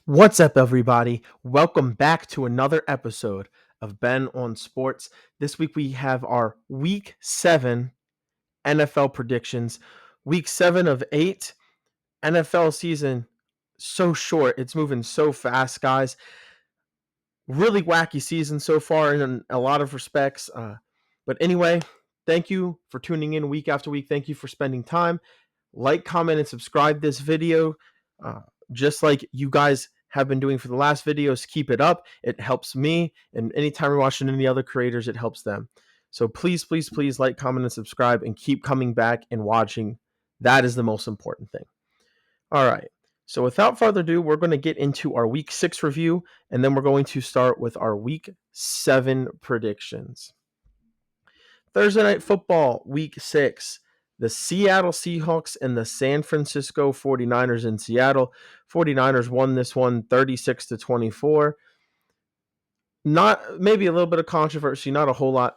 What's up, everybody? Welcome back to another episode of Ben on Sports. This week we have our Week 7 NFL predictions. Week 7 of 8 NFL season. So short. It's moving so fast, guys. Really wacky season so far in a lot of respects. But anyway, thank you for tuning in week after week. Thank you for spending time. Like, comment, and subscribe this video. Uh, just like you guys have been doing for the last videos, keep it up. It helps me. And anytime you're watching any other creators, it helps them. So please, please, please like, comment, and subscribe and keep coming back and watching. That is the most important thing. All right. So without further ado, we're going to get into our week 6 review, and then we're going to start with our week 7 predictions. Thursday Night Football, week 6. The Seattle Seahawks and the San Francisco 49ers in Seattle. 49ers won this one 36-24. Not maybe a little bit of controversy, not a whole lot.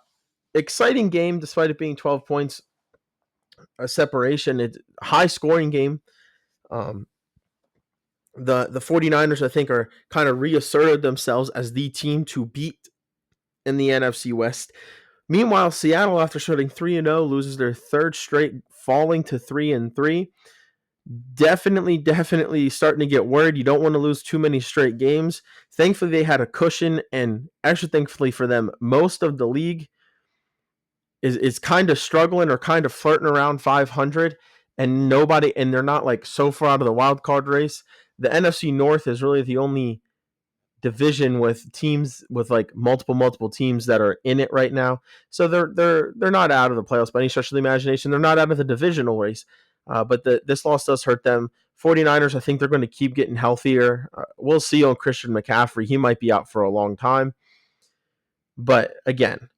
Exciting game despite it being 12 points a separation. It's a high scoring game. The 49ers, I think, are kind of reasserted themselves as the team to beat in the NFC West. Meanwhile, Seattle, after starting 3-0, loses their third straight, falling to 3-3. Definitely starting to get worried. You don't want to lose too many straight games. Thankfully, they had a cushion, and actually, thankfully for them, most of the league is kind of struggling or kind of flirting around 500, and they're not like so far out of the wild card race. The NFC North is really the only division with teams with like multiple teams that are in it right now. So they're not out of the playoffs by any stretch of the imagination. They're not out of the divisional race. But this loss does hurt them. 49ers, I think they're going to keep getting healthier. We'll see on Christian McCaffrey. He might be out for a long time. But again,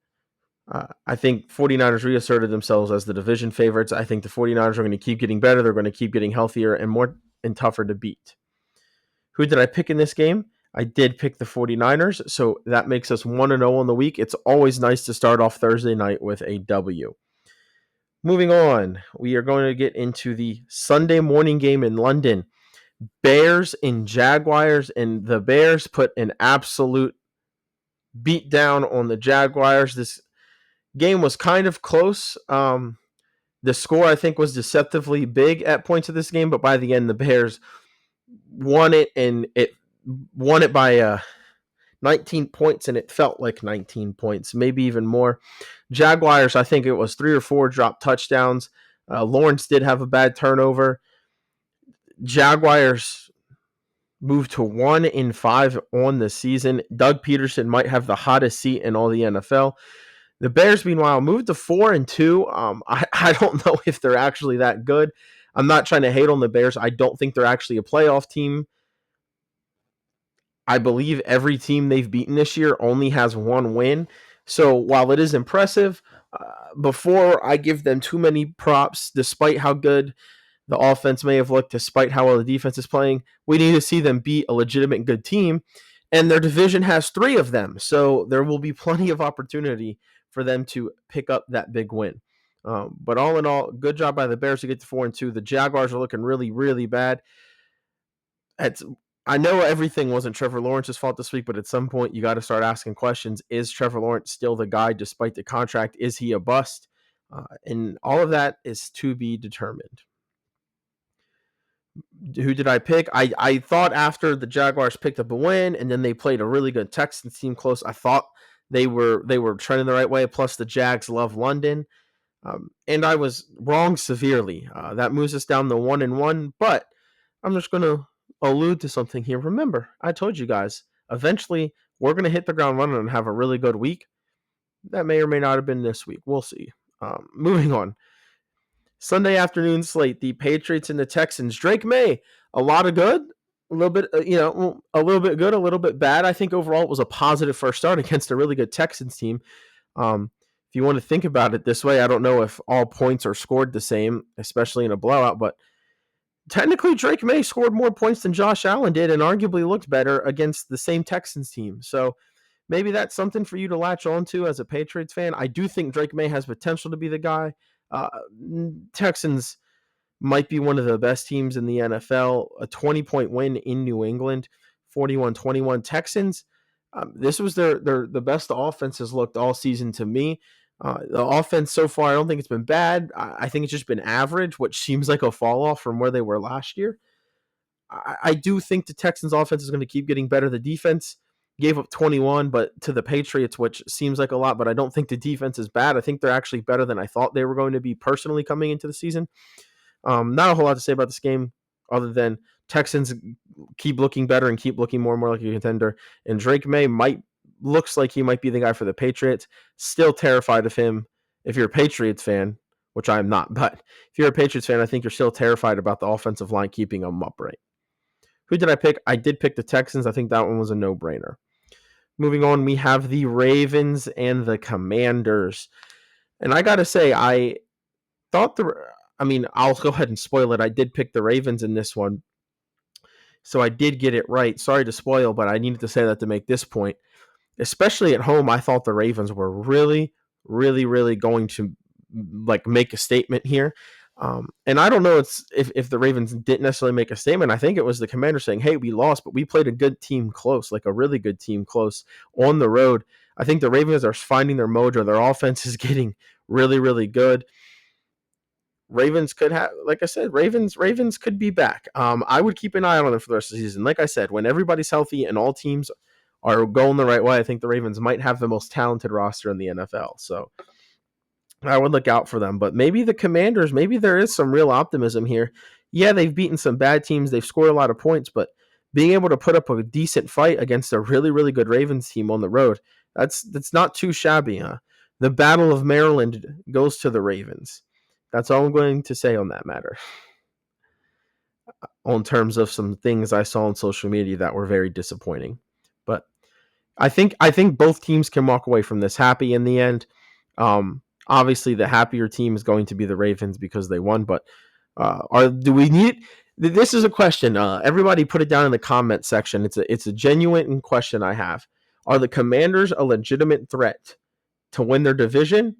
I think 49ers reasserted themselves as the division favorites. I think the 49ers are going to keep getting better. They're going to keep getting healthier and more and tougher to beat. Who did I pick in this game? I did pick the 49ers, so that makes us 1-0 on the week. It's always nice to start off Thursday night with a W. Moving on, we are going to get into the Sunday morning game in London. Bears and Jaguars, and the Bears put an absolute beat down on the Jaguars. This game was kind of close. The score, I think, was deceptively big at points of this game, but by the end, the Bears won it, and it won it by 19 points, and it felt like 19 points, maybe even more. Jaguars, I think it was 3 or 4 dropped touchdowns. Lawrence did have a bad turnover. Jaguars moved to 1-5 on the season. Doug Peterson might have the hottest seat in all the NFL. The Bears, meanwhile, moved to 4-2. I don't know if they're actually that good. I'm not trying to hate on the Bears. I don't think they're actually a playoff team. I believe every team they've beaten this year only has one win. So while it is impressive, before I give them too many props, despite how good the offense may have looked, despite how well the defense is playing, we need to see them beat a legitimate good team. And their division has 3 of them. So there will be plenty of opportunity for them to pick up that big win. But all in all, good job by the Bears to get to 4-2. The Jaguars are looking really, really bad. I know everything wasn't Trevor Lawrence's fault this week, but at some point you got to start asking questions. Is Trevor Lawrence still the guy despite the contract? Is he a bust? And all of that is to be determined. Who did I pick? I thought after the Jaguars picked up a win and then they played a really good Texans team close, I thought they were trending the right way. Plus the Jags love London. And I was wrong severely. That moves us down to 1-1, but I'm just going to allude to something here. Remember, I told you guys, eventually we're going to hit the ground running and have a really good week. That may or may not have been this week. We'll see. Moving on. Sunday afternoon slate, the Patriots and the Texans. Drake May, a lot of good, a little bit, a little bit good, a little bit bad. I think overall it was a positive first start against a really good Texans team. If you want to think about it this way, I don't know if all points are scored the same, especially in a blowout, but technically Drake May scored more points than Josh Allen did and arguably looked better against the same Texans team. So maybe that's something for you to latch on to as a Patriots fan. I do think Drake May has potential to be the guy. Texans might be one of the best teams in the NFL. A 20-point win in New England 41-21. Texans, this was the best the offense has looked all season to me. The offense so far, I don't think it's been bad. I think it's just been average, which seems like a fall off from where they were last year. I do think the Texans offense is going to keep getting better. The defense gave up 21, but to the Patriots, which seems like a lot, but I don't think the defense is bad. I think they're actually better than I thought they were going to be personally coming into the season. Not a whole lot to say about this game other than Texans keep looking better and keep looking more and more like a contender. And Drake May looks like he might be the guy for the Patriots. Still terrified of him. If you're a Patriots fan, which I'm not, but if you're a Patriots fan, I think you're still terrified about the offensive line keeping them upright. Who did I pick? I did pick the Texans. I think that one was a no-brainer. Moving on, we have the Ravens and the Commanders. And I got to say, I'll go ahead and spoil it. I did pick the Ravens in this one. So I did get it right. Sorry to spoil, but I needed to say that to make this point. Especially at home, I thought the Ravens were really, really, really going to make a statement here. And I don't know if the Ravens didn't necessarily make a statement. I think it was the Commanders saying, hey, we lost, but we played a good team close, like a really good team close on the road. I think the Ravens are finding their mojo. Their offense is getting really, really good. Ravens could have, like I said, Ravens could be back. I would keep an eye on them for the rest of the season. Like I said, when everybody's healthy and all teams are going the right way, I think the Ravens might have the most talented roster in the NFL. So I would look out for them. But maybe the Commanders, maybe there is some real optimism here. Yeah, they've beaten some bad teams. They've scored a lot of points, but being able to put up a decent fight against a really, really good Ravens team on the road, that's not too shabby. The Battle of Maryland goes to the Ravens. That's all I'm going to say on that matter. On terms of some things I saw on social media that were very disappointing. But I think both teams can walk away from this happy in the end. Obviously, the happier team is going to be the Ravens because they won. But do we need? This is a question. Everybody, put it down in the comment section. It's a genuine question I have. Are the Commanders a legitimate threat to win their division?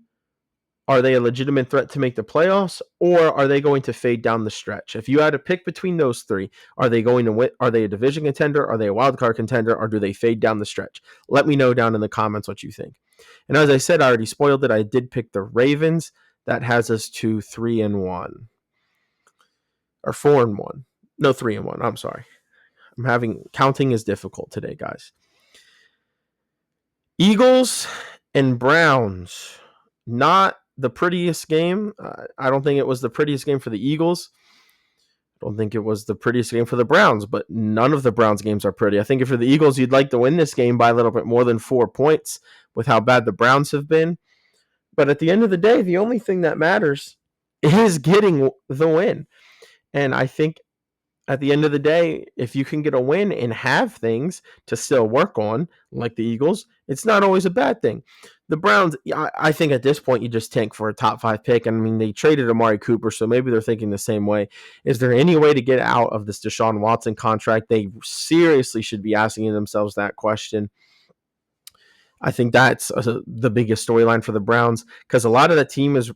Are they a legitimate threat to make the playoffs, or are they going to fade down the stretch? If you had to pick between those three, are they going to win? Are they a division contender? Are they a wild card contender? Or do they fade down the stretch? Let me know down in the comments what you think. And as I said, I already spoiled it. I did pick the Ravens. That has us to 3-1 or 4-1. No, 3-1. I'm sorry. Counting is difficult today, guys. Eagles and Browns. Not the prettiest game. I don't think it was the prettiest game for the Eagles. I don't think it was the prettiest game for the Browns, but none of the Browns games are pretty. I think if you're the Eagles, you'd like to win this game by a little bit more than 4 points with how bad the Browns have been. But at the end of the day, the only thing that matters is getting the win. And I think at the end of the day, if you can get a win and have things to still work on, like the Eagles, it's not always a bad thing. The Browns, I think at this point, you just tank for a top 5 pick. I mean, they traded Amari Cooper, so maybe they're thinking the same way. Is there any way to get out of this Deshaun Watson contract? They seriously should be asking themselves that question. I think that's the biggest storyline for the Browns, because a lot of the team is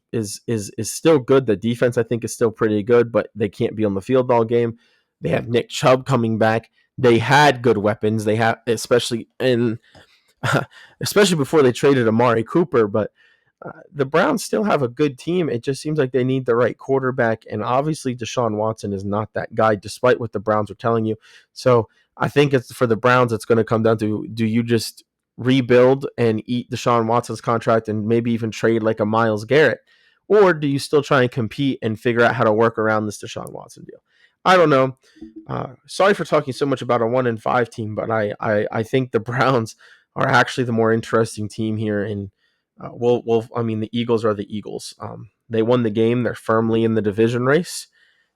still good. The defense, I think, is still pretty good, but they can't be on the field all game. They have Nick Chubb coming back. They had good weapons. They have, especially before they traded Amari Cooper. But the Browns still have a good team. It just seems like they need the right quarterback, and obviously Deshaun Watson is not that guy, despite what the Browns are telling you. So I think it's for the Browns. It's going to come down to, do you just rebuild and eat Deshaun Watson's contract and maybe even trade like a Myles Garrett, or do you still try and compete and figure out how to work around this Deshaun Watson deal? I don't know. Sorry for talking so much about a 1-5 team, but I think the Browns are actually the more interesting team here. And the Eagles are the Eagles. They won the game. They're firmly in the division race.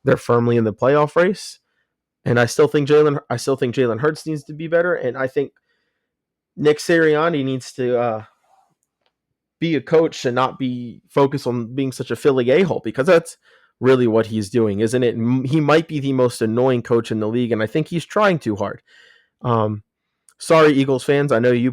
They're firmly in the playoff race. And I still think Jalen Hurts needs to be better. And I think Nick Sirianni needs to be a coach and not be focused on being such a Philly a-hole, because that's really what he's doing, isn't it? He might be the most annoying coach in the league, and I think he's trying too hard. Sorry, Eagles fans. I know you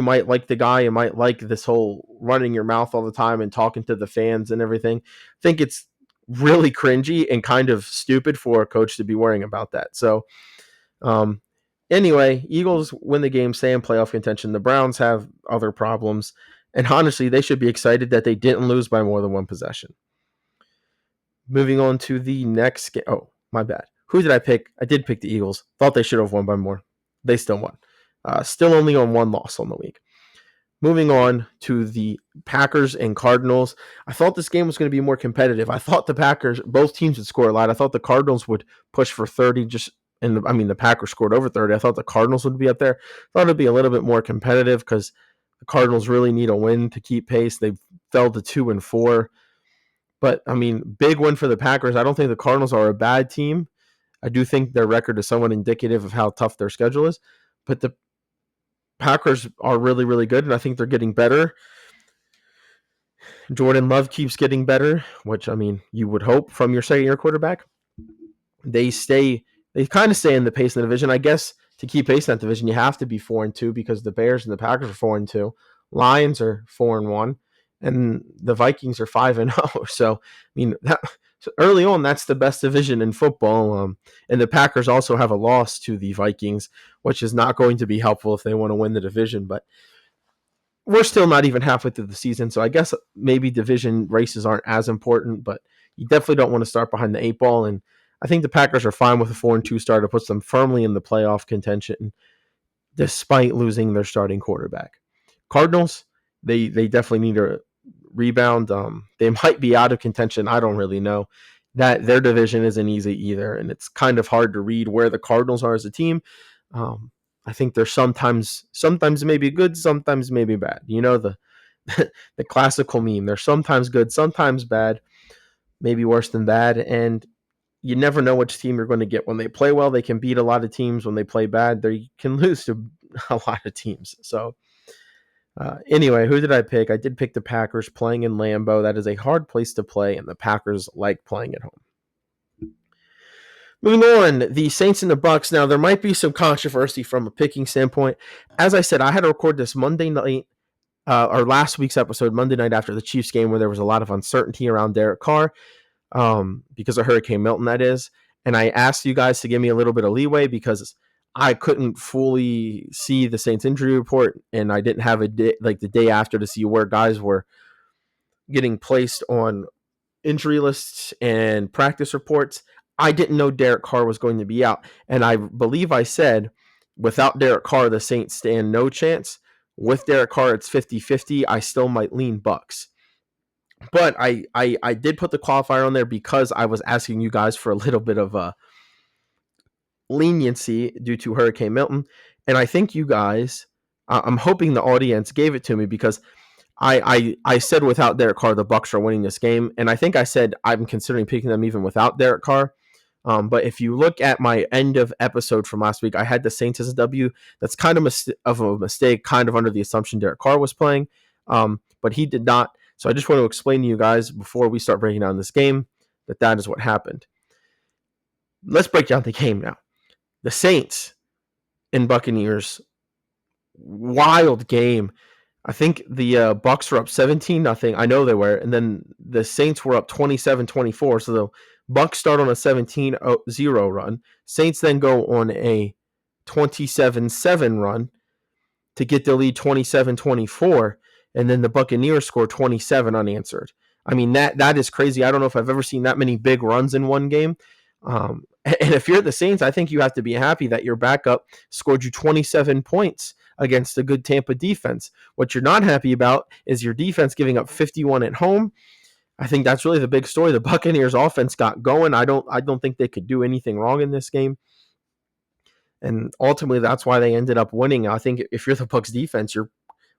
might like the guy. You might like this whole running your mouth all the time and talking to the fans and everything. I think it's really cringy and kind of stupid for a coach to be worrying about that. So Anyway, Eagles win the game, stay in playoff contention. The Browns have other problems. And honestly, they should be excited that they didn't lose by more than one possession. Moving on to the next game. Oh, my bad. Who did I pick? I did pick the Eagles. Thought they should have won by more. They still won. Still only on one loss on the week. Moving on to the Packers and Cardinals. I thought this game was going to be more competitive. I thought the Packers, both teams would score a lot. I thought the Cardinals would push for 30 the Packers scored over 30. I thought the Cardinals would be up there. I thought it'd be a little bit more competitive because the Cardinals really need a win to keep pace. They fell to 2-4. But I mean, big win for the Packers. I don't think the Cardinals are a bad team. I do think their record is somewhat indicative of how tough their schedule is. But the Packers are really, really good, and I think they're getting better. Jordan Love keeps getting better, which, I mean, you would hope from your second-year quarterback. They kind of stay in the pace in the division. I guess to keep pace in that division, you have to be 4-2 because the Bears and the Packers are 4-2. Lions are 4-1, and the Vikings are 5-0. So, I mean, early on, that's the best division in football. And the Packers also have a loss to the Vikings, which is not going to be helpful if they want to win the division. But we're still not even halfway through the season, so I guess maybe division races aren't as important, but you definitely don't want to start behind the 8 ball. And I think the Packers are fine with a 4-2 start. It puts them firmly in the playoff contention, despite losing their starting quarterback. Cardinals, they definitely need a rebound. They might be out of contention. I don't really know. That their division isn't easy either, and it's kind of hard to read where the Cardinals are as a team. I think they're sometimes maybe good, sometimes maybe bad. You know, the the classical meme. They're sometimes good, sometimes bad, maybe worse than bad, and you never know which team you're going to get. When they play well, they can beat a lot of teams. When they play bad, they can lose to a lot of teams. So anyway, who did I pick? I did pick the Packers playing in Lambeau. That is a hard place to play, and the Packers like playing at home. Moving on, the Saints and the Bucks. Now, there might be some controversy from a picking standpoint. As I said, I had to record this Monday night, or last week's episode, Monday night after the Chiefs game, where there was a lot of uncertainty around Derek Carr because of Hurricane Milton, that is. And I asked you guys to give me a little bit of leeway because I couldn't fully see the Saints injury report, and I didn't have the day after to see where guys were getting placed on injury lists and practice reports. I didn't know Derek Carr was going to be out. And I believe I said, without Derek Carr, the Saints stand no chance. With Derek Carr, it's 50-50. I still might lean Bucks. But I did put the qualifier on there because I was asking you guys for a little bit of leniency due to Hurricane Milton. And I think you guys, I'm hoping the audience gave it to me because I said without Derek Carr, the Bucks are winning this game. And I think I said I'm considering picking them even without Derek Carr. But if you look at my end of episode from last week, I had the Saints as a W. That's kind of a mistake, kind of under the assumption Derek Carr was playing. But he did not. So I just want to explain to you guys before we start breaking down this game that is what happened. Let's break down the game now. The Saints and Buccaneers, wild game. I think the Bucks were up 17-0. I know they were. And then the Saints were up 27-24. So the Bucks start on a 17-0 run. Saints then go on a 27-7 run to get the lead 27-24. And then the Buccaneers score 27 unanswered. I mean, that is crazy. I don't know if I've ever seen that many big runs in one game. And if you're the Saints, I think you have to be happy that your backup scored you 27 points against a good Tampa defense. What you're not happy about is your defense giving up 51 at home. I think that's really the big story. The Buccaneers offense got going. I don't think they could do anything wrong in this game. And ultimately that's why they ended up winning. I think if you're the Bucs defense, you're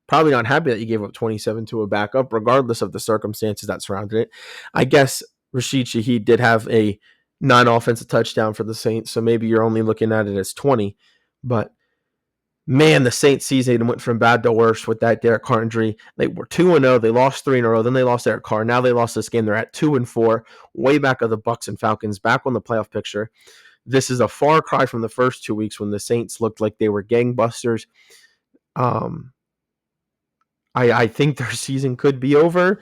probably not happy that you gave up 27 to a backup, regardless of the circumstances that surrounded it. I guess Rashid Shaheed did have a non-offensive touchdown for the Saints, so maybe you're only looking at it as 20. But man, the Saints season went from bad to worse with that Derek Carr injury. They were 2-0. They lost 3 in a row. Then they lost Derek Carr. Now they lost this game. They're at 2-4, way back of the Bucs and Falcons, back on the playoff picture. This is a far cry from the first 2 weeks when the Saints looked like they were gangbusters. I think their season could be over,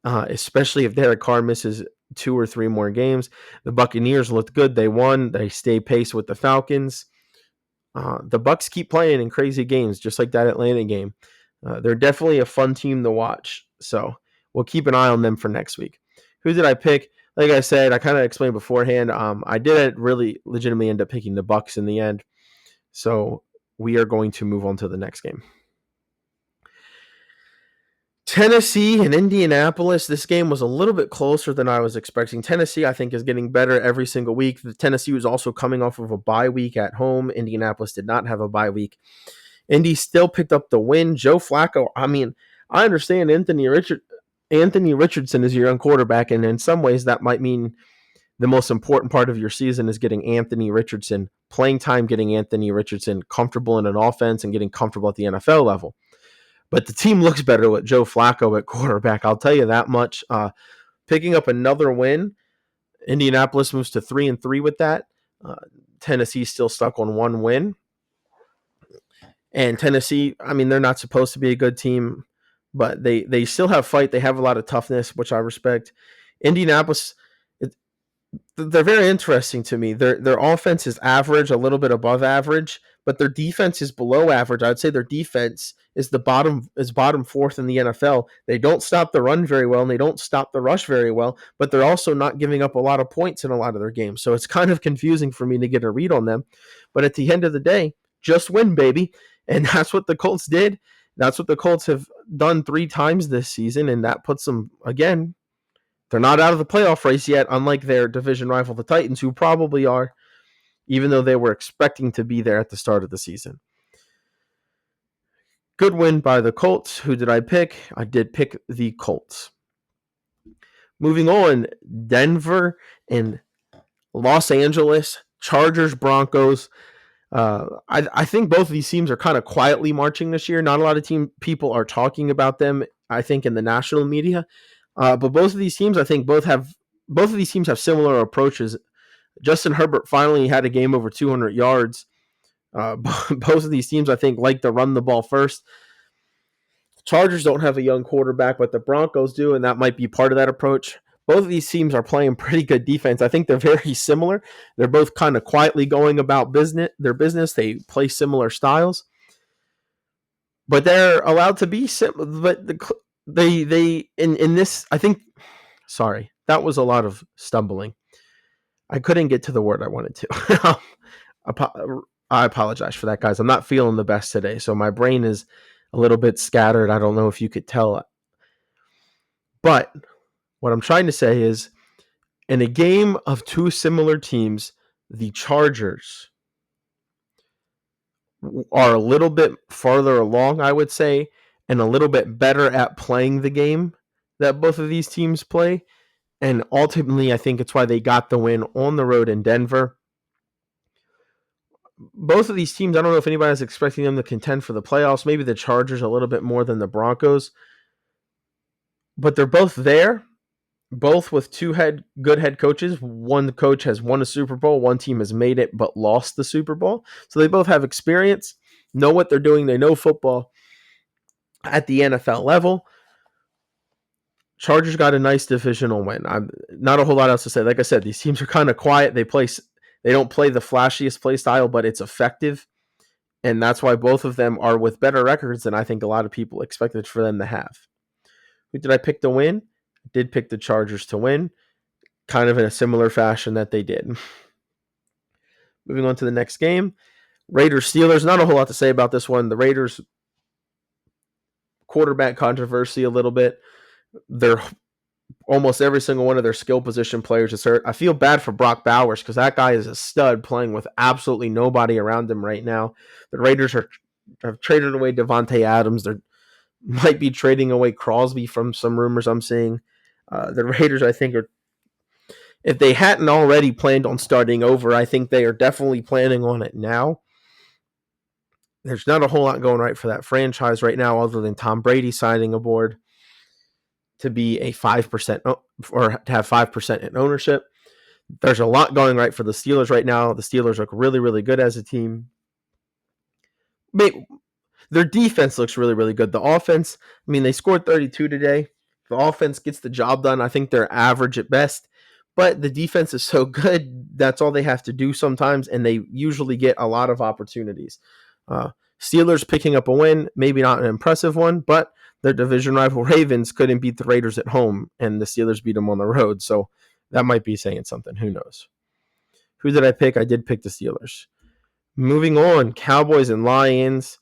especially if Derek Carr misses 2 or 3 more games. The Buccaneers looked good. They won. They stay pace with the Falcons. The Bucks keep playing in crazy games, just like that Atlanta game. They're definitely a fun team to watch. So we'll keep an eye on them for next week. Who did I pick? Like I said, I kind of explained beforehand. I didn't really legitimately end up picking the Bucks in the end. So we are going to move on to the next game. Tennessee and Indianapolis. This game was a little bit closer than I was expecting. Tennessee, I think, is getting better every single week. Tennessee was also coming off of a bye week at home. Indianapolis did not have a bye week. Indy still picked up the win. Joe Flacco, I mean, I understand Anthony Richardson is your young quarterback, and in some ways that might mean the most important part of your season is getting Anthony Richardson playing time, getting Anthony Richardson comfortable in an offense and getting comfortable at the NFL level. But the team looks better with Joe Flacco at quarterback. I'll tell you that much. Picking up another win, Indianapolis moves to 3-3 with that. Tennessee still stuck on one win. And Tennessee, I mean, they're not supposed to be a good team, but they still have fight. They have a lot of toughness, which I respect. Indianapolis, they're very interesting to me. Their offense is average, a little bit above average, but their defense is below average. I'd say their defense is bottom fourth in the NFL. They don't stop the run very well, and they don't stop the rush very well, but they're also not giving up a lot of points in a lot of their games. So it's kind of confusing for me to get a read on them. But at the end of the day, just win, baby. And that's what the Colts did. That's what the Colts have done 3 times this season, and that puts them, again, they're not out of the playoff race yet, unlike their division rival, the Titans, who probably are, even though they were expecting to be there at the start of the season. Good win by the Colts. Who did I pick? I did pick the Colts. Moving on, Denver and Los Angeles, Chargers, Broncos. I think both of these teams are kind of quietly marching this year. Not a lot of people are talking about them, I think, in the national media. But both of these teams, I think, both of these teams have similar approaches. Justin Herbert finally had a game over 200 yards. Both of these teams, I think, like to run the ball first. Chargers don't have a young quarterback, but the Broncos do, and that might be part of that approach. Both of these teams are playing pretty good defense. I think they're very similar. They're both kind of quietly going about their business. They play similar styles, but they're allowed to be but they in this, I think, sorry, that was a lot of stumbling. I couldn't get to the word I wanted to. I apologize for that, guys. I'm not feeling the best today, so my brain is a little bit scattered. I don't know if you could tell. But what I'm trying to say is, in a game of 2 similar teams, the Chargers are a little bit farther along, I would say, and a little bit better at playing the game that both of these teams play. And ultimately, I think it's why they got the win on the road in Denver. Both of these teams, I don't know if anybody's expecting them to contend for the playoffs. Maybe the Chargers a little bit more than the Broncos. But they're both there, both with 2 good head coaches. One coach has won a Super Bowl. One team has made it but lost the Super Bowl. So they both have experience, know what they're doing. They know football at the NFL level. Chargers got a nice divisional win. I'm not a whole lot else to say. Like I said, these teams are kind of quiet. They don't play the flashiest play style, but it's effective. And that's why both of them are with better records than I think a lot of people expected for them to have. Who did I pick to win? I did pick the Chargers to win, kind of in a similar fashion that they did. Moving on to the next game, Raiders-Steelers. Not a whole lot to say about this one. The Raiders quarterback controversy a little bit. They're almost every single one of their skill position players is hurt. I feel bad for Brock Bowers because that guy is a stud playing with absolutely nobody around him right now. The Raiders have traded away Devontae Adams. They might be trading away Crosby from some rumors I'm seeing. The Raiders, I think, if they hadn't already planned on starting over, I think they are definitely planning on it now. There's not a whole lot going right for that franchise right now other than Tom Brady signing aboard to be a 5% or to have 5% in ownership. There's a lot going right for the Steelers right now. The Steelers look really, really good as a team. Their defense looks really, really good. The offense, I mean, they scored 32 today. The offense gets the job done. I think they're average at best, but the defense is so good. That's all they have to do sometimes, and they usually get a lot of opportunities. Uh, Steelers picking up a win, maybe not an impressive one, but their division rival Ravens couldn't beat the Raiders at home, and the Steelers beat them on the road. So that might be saying something. Who knows? Who did I pick? I did pick the Steelers. Moving on, Cowboys and Lions.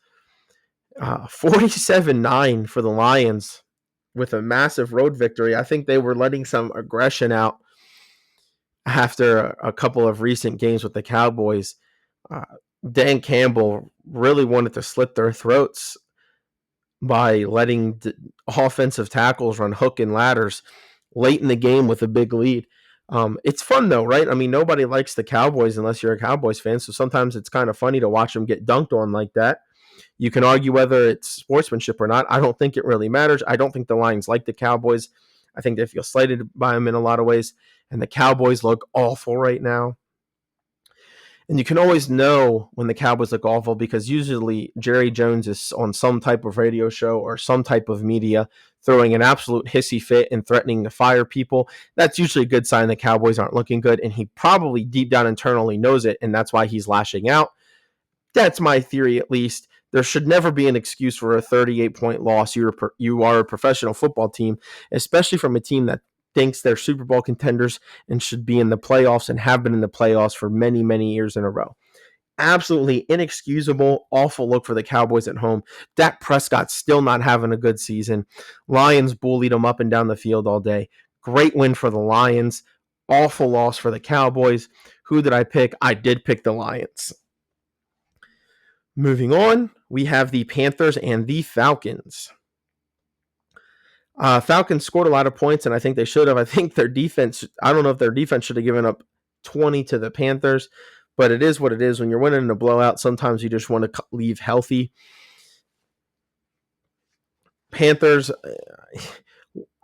47-9 for the Lions with a massive road victory. I think they were letting some aggression out after a couple of recent games with the Cowboys. Uh, Dan Campbell really wanted to slit their throats by letting offensive tackles run hook and ladders late in the game with a big lead. It's fun though, right? I mean, nobody likes the Cowboys unless you're a Cowboys fan, so sometimes it's kind of funny to watch them get dunked on like that. You can argue whether it's sportsmanship or not. I don't think it really matters. I don't think the Lions like the Cowboys. I think they feel slighted by them in a lot of ways, and the Cowboys look awful right now. And you can always know when the Cowboys look awful because usually Jerry Jones is on some type of radio show or some type of media throwing an absolute hissy fit and threatening to fire people. That's usually a good sign the Cowboys aren't looking good, and he probably deep down internally knows it, and that's why he's lashing out. That's my theory, at least. There should never be an excuse for a 38-point loss. You are a professional football team, especially from a team that thinks they're Super Bowl contenders and should be in the playoffs and have been in the playoffs for many, many years in a row. Absolutely inexcusable, awful look for the Cowboys at home. Dak Prescott still not having a good season. Lions bullied him up and down the field all day. Great win for the Lions. Awful loss for the Cowboys. Who did I pick? I did pick the Lions. Moving on, we have the Panthers and the Falcons. Falcons scored a lot of points, and I think they should have. I think their defense, I don't know if their defense should have given up 20 to the Panthers, but it is what it is. When you're winning in a blowout, sometimes you just want to leave healthy. Panthers,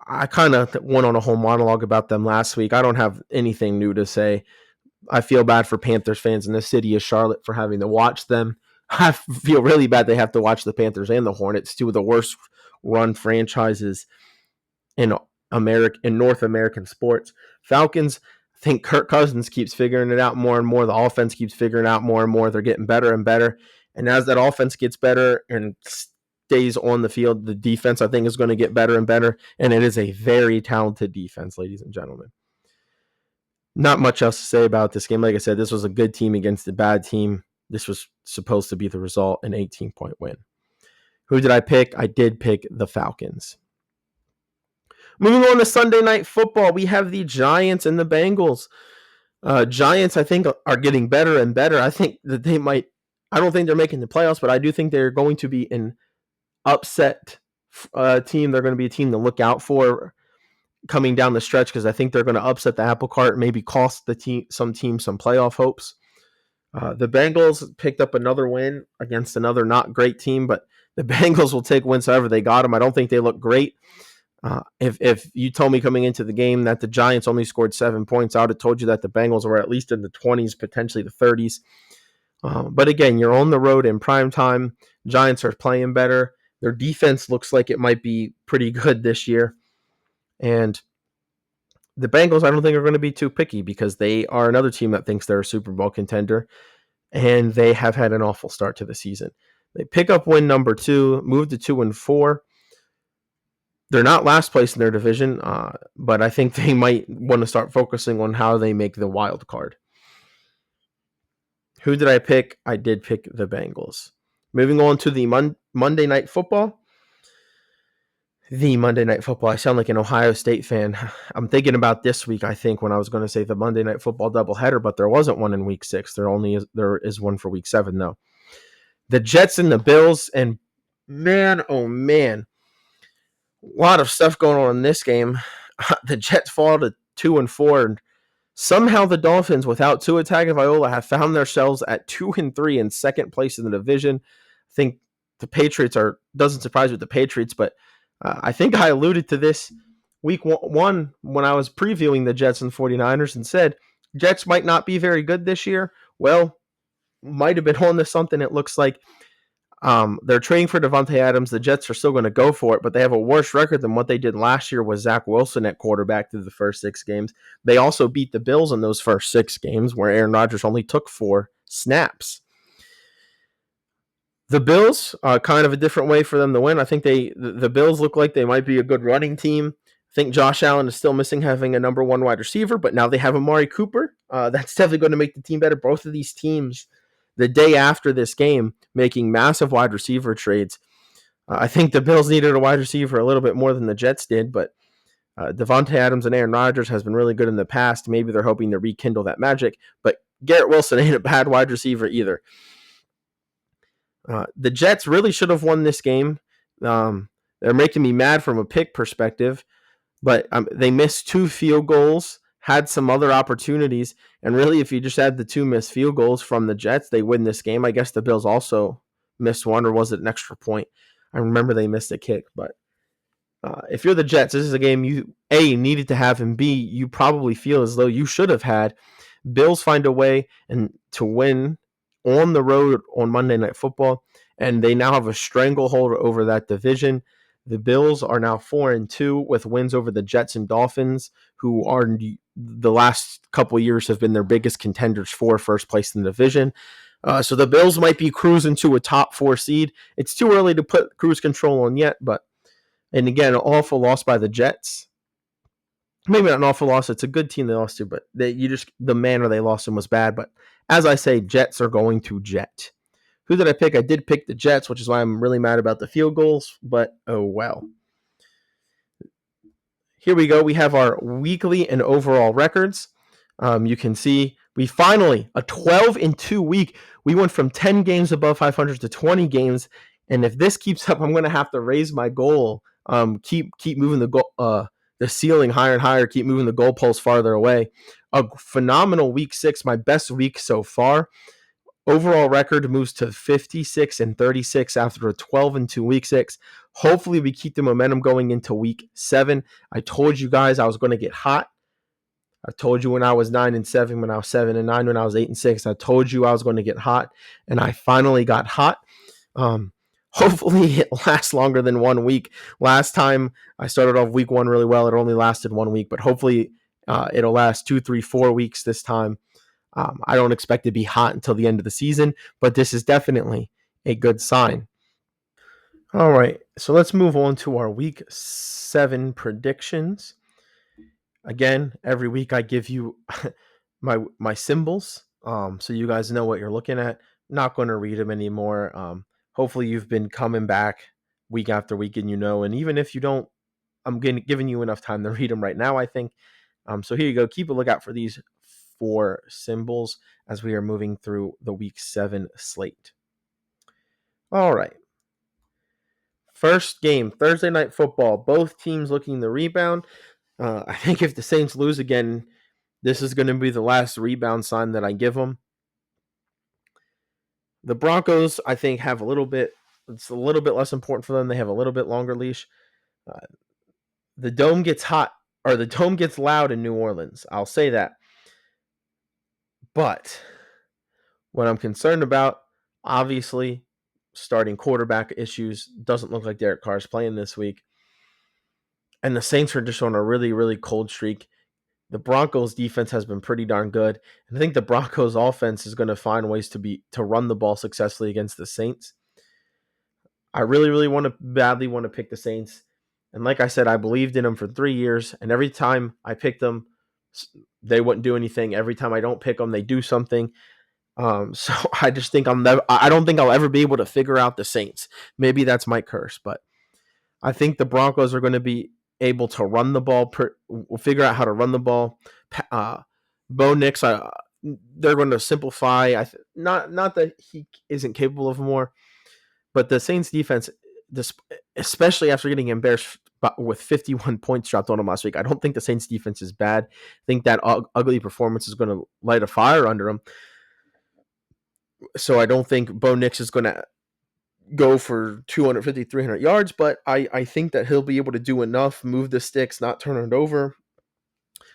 I kind of went on a whole monologue about them last week. I don't have anything new to say. I feel bad for Panthers fans in the city of Charlotte for having to watch them. I feel really bad they have to watch the Panthers and the Hornets, two of the worst run franchises in North American sports. Falcons, I think Kirk Cousins keeps figuring it out more and more. The offense keeps figuring it out more and more. They're getting better and better. And as that offense gets better and stays on the field, the defense, I think, is going to get better and better. And it is a very talented defense, ladies and gentlemen. Not much else to say about this game. Like I said, this was a good team against a bad team. This was supposed to be the result, an 18-point win. Who did I pick? I did pick the Falcons. Moving on to Sunday Night Football, we have the Giants and the Bengals. Giants, I think, are getting better and better. I think that they might, I don't think they're making the playoffs, but I do think they're going to be an upset team. They're going to be a team to look out for coming down the stretch because I think they're going to upset the apple cart, maybe cost some teams some playoff hopes. The Bengals picked up another win against another not great team, but the Bengals will take wins however they got them. I don't think they look great. If you told me coming into the game that the Giants only scored 7 points, I would have told you that the Bengals were at least in the 20s, potentially the 30s. But again, you're on the road in prime time. Giants are playing better. Their defense looks like it might be pretty good this year. And the Bengals, I don't think, are going to be too picky because they are another team that thinks they're a Super Bowl contender, and they have had an awful start to the season. They pick up win number 2, move to 2-4. They're not last place in their division, but I think they might want to start focusing on how they make the wild card. Who did I pick? I did pick the Bengals. Moving on to the Monday Night Football. The Monday Night Football. I sound like an Ohio State fan. I'm thinking about this week, I think, when I was going to say the Monday Night Football doubleheader, but there wasn't one in Week 6. There is one for Week 7, though. The Jets and the Bills, and man, oh man, a lot of stuff going on in this game. The Jets fall to 2-4, and somehow the Dolphins, without Tua Tagovailoa, have found themselves at 2-3 in second place in the division. I think the Patriots doesn't surprise me with the Patriots, but I think I alluded to this week 1 when I was previewing the Jets and 49ers and said Jets might not be very good this year. Well, might have been on to something, it looks like. They're trading for Davante Adams. The Jets are still going to go for it, but they have a worse record than what they did last year with Zach Wilson at quarterback through the first 6 games. They also beat the Bills in those first 6 games where Aaron Rodgers only took 4 snaps. The Bills, kind of a different way for them to win. I think the Bills look like they might be a good running team. I think Josh Allen is still missing having a number 1 wide receiver, but now they have Amari Cooper. That's definitely going to make the team better. Both of these teams, the day after this game, making massive wide receiver trades. I think the Bills needed a wide receiver a little bit more than the Jets did, but Davante Adams and Aaron Rodgers has been really good in the past. Maybe they're hoping to rekindle that magic, but Garrett Wilson ain't a bad wide receiver either. The Jets really should have won this game. They're making me mad from a pick perspective, but they missed 2 field goals, had some other opportunities, and really, if you just add the 2 missed field goals from the Jets, they win this game. I guess the Bills also missed one, or was it an extra point? I remember they missed a kick, but if you're the Jets, this is a game you A, needed to have, and B, you probably feel as though you should have had. Bills find a way and to win on the road on Monday Night Football, and they now have a stranglehold over that division. The Bills are now 4-2 with wins over the Jets and Dolphins, who are the last couple of years have been their biggest contenders for first place in the division. So the Bills might be cruising to a top 4 seed. It's too early to put cruise control on yet, but and again, an awful loss by the Jets. Maybe not an awful loss. It's a good team they lost to, but the manner they lost them was bad. But as I say, Jets are going to jet. Who did I pick? I did pick the Jets, which is why I'm really mad about the field goals, but oh well. Here we go. We have our weekly and overall records. You can see we finally, a 12-2 week, we went from 10 games above 500 to 20 games. And if this keeps up, I'm going to have to raise my goal. Keep moving the ceiling higher and higher, keep moving the goalposts farther away. A phenomenal week 6, my best week so far. Overall record moves to 56-36 after a 12-2 week 6. Hopefully we keep the momentum going into week 7. I told you guys I was going to get hot. I told you when I was 9-7, when I was 7-9, when I was 8-6. I told you I was going to get hot, and I finally got hot. Hopefully it lasts longer than 1 week. Last time I started off week 1 really well. It only lasted 1 week, but hopefully it'll last 2, 3, 4 weeks this time. I don't expect to be hot until the end of the season, but this is definitely a good sign. All right, so let's move on to our week 7 predictions. Again, every week I give you my symbols, so you guys know what you're looking at. Not going to read them anymore. Hopefully you've been coming back week after week, and and even if you don't, I'm giving you enough time to read them right now, I think. So here you go. Keep a lookout for these 4 symbols as we are moving through the week 7 slate. All right. First game, Thursday Night Football. Both teams looking to rebound. I think if the Saints lose again, this is going to be the last rebound sign that I give them. The Broncos, I think, have it's a little bit less important for them. They have a little bit longer leash. The dome gets hot, or the dome gets loud in New Orleans. I'll say that. But what I'm concerned about, obviously, starting quarterback issues. Doesn't look like Derek Carr is playing this week. And the Saints are just on a really, really cold streak. The Broncos defense has been pretty darn good. And I think the Broncos offense is going to find ways to run the ball successfully against the Saints. I really, really badly want to pick the Saints. And like I said, I believed in them for 3 years. And every time I picked them, they wouldn't do anything. Every time I don't pick them, they do something. So I just think I don't think I'll ever be able to figure out the Saints. Maybe that's my curse, but I think the Broncos are going to be able to run the ball. We'll figure out how to run the ball. Bo Nix, they're going to simplify. Not that he isn't capable of more, but the Saints defense, especially after getting embarrassed with 51 points dropped on them last week, I don't think the Saints defense is bad. I think that ugly performance is going to light a fire under them. So I don't think Bo Nix is going to go for 250, 300 yards, but I think that he'll be able to do enough, move the sticks, not turn it over.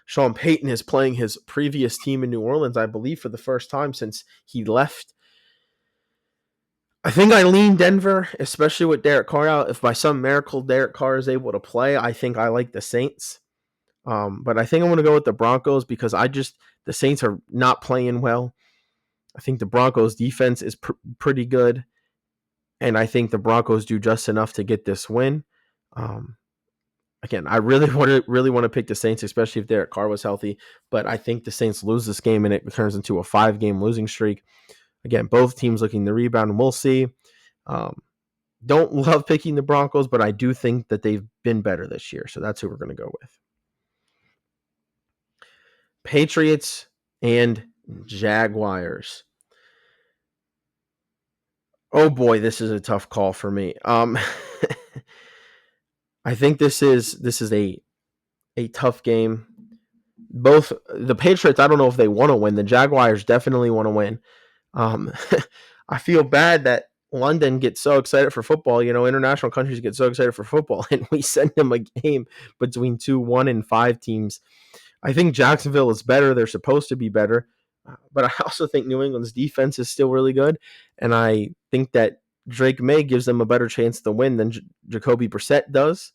Sean Payton is playing his previous team in New Orleans, I believe, for the first time since he left. I think I lean Denver, especially with Derek Carr out. If by some miracle Derek Carr is able to play, I think I like the Saints. But I think I'm going to go with the Broncos because the Saints are not playing well. I think the Broncos defense is pretty good, and I think the Broncos do just enough to get this win. Um, Again, I really want to pick the Saints, especially if Derek Carr was healthy. But I think the Saints lose this game and it turns into a 5-game losing streak. Again, both teams looking to rebound, and we'll see. Um, don't love picking the Broncos, but I do think that they've been better this year. So that's who we're going to go with. Patriots and Jaguars. Oh boy, this is a tough call for me. I think this is a tough game. Both the Patriots, I don't know if they want to win. The Jaguars definitely want to win. Um, I feel bad that London gets so excited for football. You know, international countries get so excited for football, and we send them a game between 1-5 teams. I think Jacksonville is better. They're supposed to be better. But I also think New England's defense is still really good. And I think that Drake May gives them a better chance to win than Jacoby Brissett does.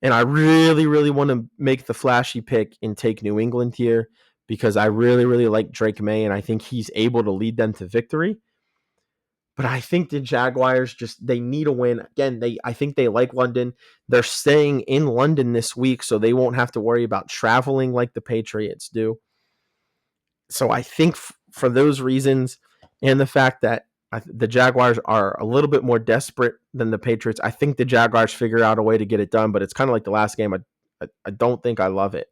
And I really, really want to make the flashy pick and take New England here because I really, really like Drake May, and I think he's able to lead them to victory. But I think the Jaguars they need a win. Again, I think they like London. They're staying in London this week, so they won't have to worry about traveling like the Patriots do. So I think for those reasons and the fact that the Jaguars are a little bit more desperate than the Patriots, I think the Jaguars figure out a way to get it done. But it's kind of like the last game. I don't think I love it.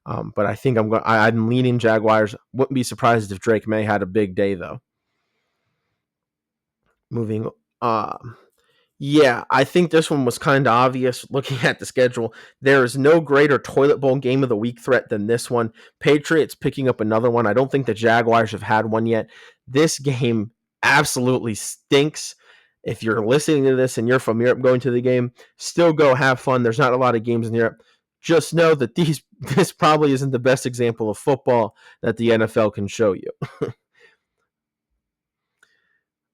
But I think I'm leaning Jaguars. Wouldn't be surprised if Drake May had a big day though. Moving yeah, I think this one was kind of obvious looking at the schedule. There is no greater toilet bowl game of the week threat than this one. Patriots picking up another one. I don't think the Jaguars have had one yet. This game absolutely stinks. If you're listening to this and you're from Europe going to the game, still go have fun. There's not a lot of games in Europe. Just know that this probably isn't the best example of football that the NFL can show you.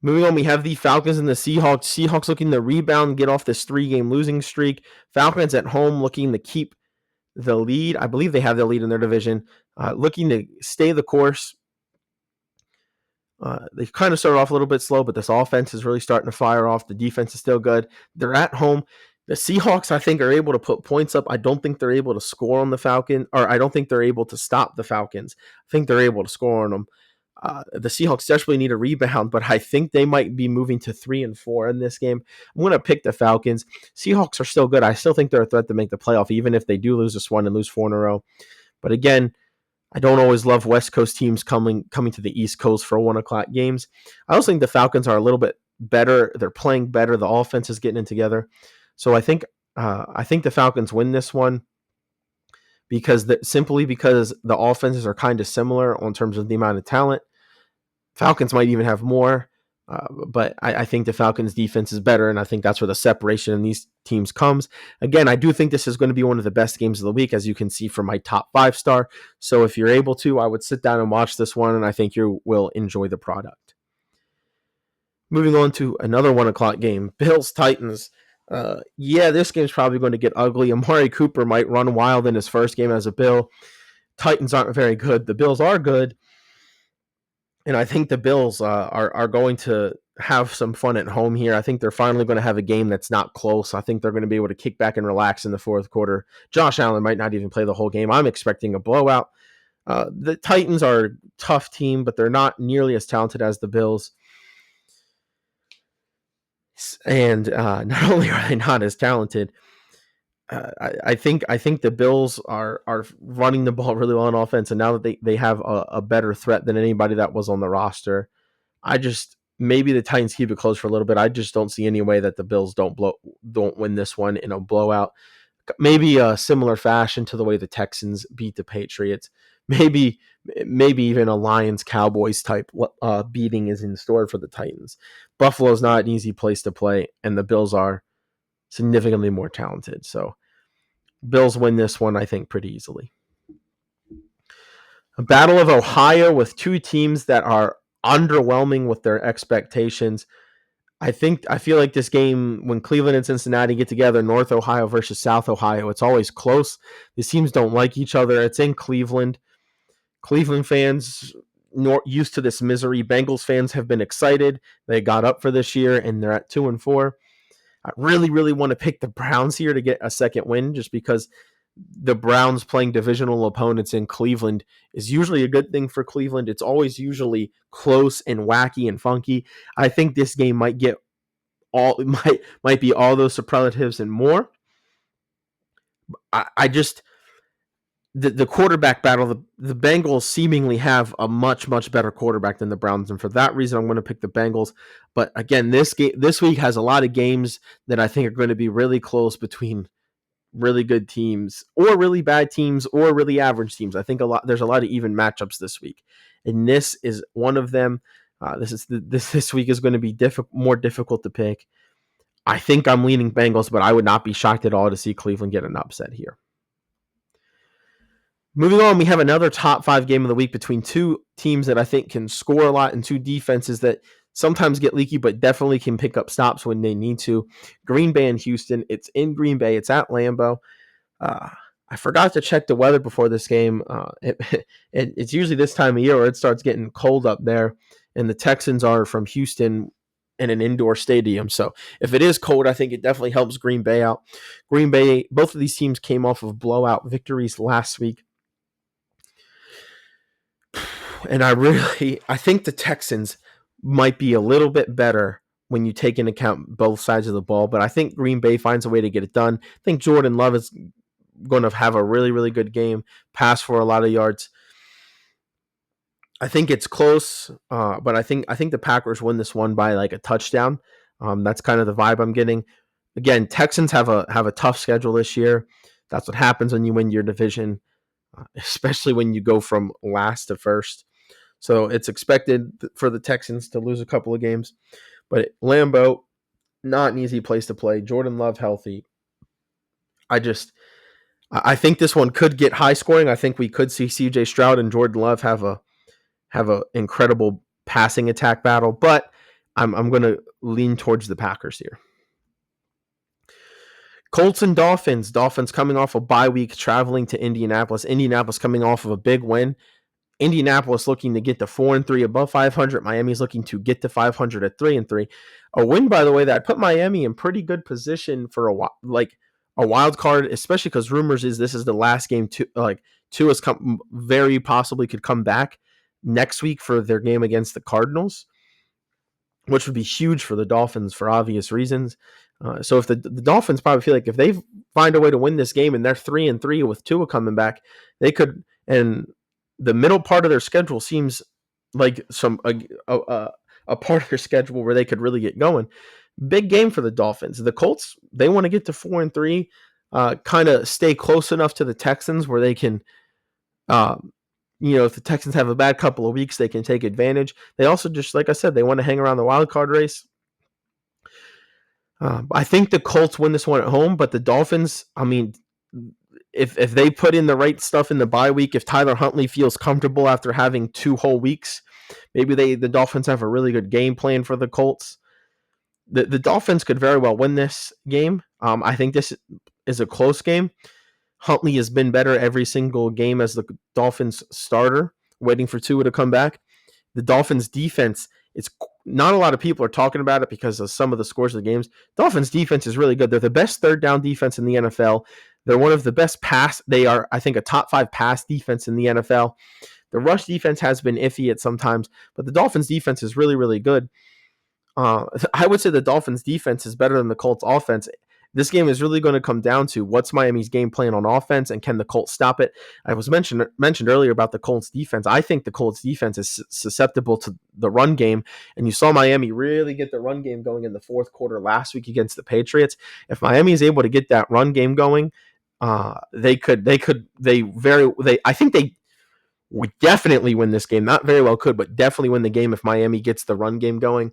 Moving on, we have the Falcons and the Seahawks. Seahawks looking to rebound, get off this 3-game losing streak. Falcons at home looking to keep the lead. I believe they have the lead in their division. Looking to stay the course. They've kind of started off a little bit slow, but this offense is really starting to fire off. The defense is still good. They're at home. The Seahawks, I think, are able to put points up. I don't think they're able to score on the Falcons, or I don't think they're able to stop the Falcons. I think they're able to score on them. The Seahawks desperately need a rebound, but I think they might be moving to 3-4 in this game. I'm going to pick the Falcons. Seahawks are still good. I still think they're a threat to make the playoff, even if they do lose this one and lose 4 in a row. But again, I don't always love West Coast teams coming to the East Coast for 1:00 games. I also think the Falcons are a little bit better. They're playing better. The offense is getting it together. So I think the Falcons win this one simply because the offenses are kind of similar in terms of the amount of talent. Falcons might even have more, but I think the Falcons' defense is better, and I think that's where the separation in these teams comes. Again, I do think this is going to be one of the best games of the week, as you can see from my top 5-star. So if you're able to, I would sit down and watch this one, and I think you will enjoy the product. Moving on to another 1:00 game, Bills-Titans. This game's probably going to get ugly. Amari Cooper might run wild in his first game as a Bill. Titans aren't very good. The Bills are good. And I think the Bills are going to have some fun at home here. I think they're finally going to have a game that's not close. I think they're going to be able to kick back and relax in the fourth quarter. Josh Allen might not even play the whole game. I'm expecting a blowout. The Titans are a tough team, but they're not nearly as talented as the Bills. And not only are they not as talented, I think the Bills are running the ball really well on offense, and now that they have a better threat than anybody that was on the roster, maybe the Titans keep it close for a little bit. I just don't see any way that the Bills don't win this one in a blowout. Maybe a similar fashion to the way the Texans beat the Patriots. Maybe even a Lions Cowboys type beating is in store for the Titans. Buffalo's not an easy place to play, and the Bills are significantly more talented. So Bills win this one, I think, pretty easily. A battle of Ohio with two teams that are underwhelming with their expectations. I feel like this game, when Cleveland and Cincinnati get together, North Ohio versus South Ohio, it's always close. These teams don't like each other. It's in Cleveland. Cleveland fans used to this misery. Bengals fans have been excited. They got up for this year and they're at 2-4. I really, really want to pick the Browns here to get a second win, just because the Browns playing divisional opponents in Cleveland is usually a good thing for Cleveland. It's always usually close and wacky and funky. I think this game might get all might be all those superlatives and more. I just the quarterback battle. The Bengals seemingly have a much better quarterback than the Browns, and for that reason, I'm going to pick the Bengals. But again, this week has a lot of games that I think are going to be really close between really good teams or really bad teams or really average teams. I think there's a lot of even matchups this week, and this is one of them. This week is going to be more difficult to pick. I think I'm leaning Bengals, but I would not be shocked at all to see Cleveland get an upset here. Moving on, we have another top 5 game of the week between two teams that I think can score a lot and two defenses that sometimes get leaky but definitely can pick up stops when they need to. Green Bay and Houston. It's in Green Bay. It's at Lambeau. I forgot to check the weather before this game. It's usually this time of year where it starts getting cold up there, and the Texans are from Houston in an indoor stadium. So if it is cold, I think it definitely helps Green Bay out. Green Bay, both of these teams came off of blowout victories last week. And I think the Texans might be a little bit better when you take into account both sides of the ball, but I think Green Bay finds a way to get it done. I think Jordan Love is going to have a really, really good game, pass for a lot of yards. I think it's close, but I think the Packers win this one by like a touchdown. That's kind of the vibe I'm getting. Again, Texans have a tough schedule this year. That's what happens when you win your division, especially when you go from last to first. So it's expected for the Texans to lose a couple of games. But Lambeau, not an easy place to play. Jordan Love healthy. I think this one could get high scoring. I think we could see CJ Stroud and Jordan Love have a incredible passing attack battle, but I'm going to lean towards the Packers here. Colts and Dolphins. Dolphins coming off a bye week, traveling to Indianapolis. Indianapolis coming off of a big win. Indianapolis looking to get to 4-3 above 500. Miami's looking to get to 500 at 3-3. A win, by the way, that put Miami in pretty good position for a wild card, especially because rumors is this is the last game. Tua's very possibly could come back next week for their game against the Cardinals, which would be huge for the Dolphins for obvious reasons. So if the Dolphins probably feel like if they find a way to win this game and they're 3-3 with Tua coming back, they could. And the middle part of their schedule seems like a part of their schedule where they could really get going. Big game for the Dolphins. The Colts, they want to get to 4-3, kind of stay close enough to the Texans where they can, if the Texans have a bad couple of weeks, they can take advantage. They also just, like I said, they want to hang around the wild card race. I think the Colts win this one at home, but the Dolphins, I mean, if they put in the right stuff in the bye week, if Tyler Huntley feels comfortable after having 2 whole weeks, maybe the Dolphins have a really good game plan for the Colts. The Dolphins could very well win this game. I think this is a close game. Huntley has been better every single game as the Dolphins starter, waiting for Tua to come back. The Dolphins defense, it's not a lot of people are talking about it because of some of the scores of the games. Dolphins defense is really good. They're the best third down defense in the NFL. They're one of the best pass. They are, I think, a top 5 pass defense in the NFL. The rush defense has been iffy at sometimes, but the Dolphins defense is really, really good. I would say the Dolphins defense is better than the Colts offense. This game is really going to come down to what's Miami's game plan on offense and can the Colts stop it. I was mentioned earlier about the Colts defense. I think the Colts defense is susceptible to the run game, and you saw Miami really get the run game going in the fourth quarter last week against the Patriots. If Miami is able to get that run game going, I think they would definitely win this game. Not very well could, but definitely win the game if Miami gets the run game going.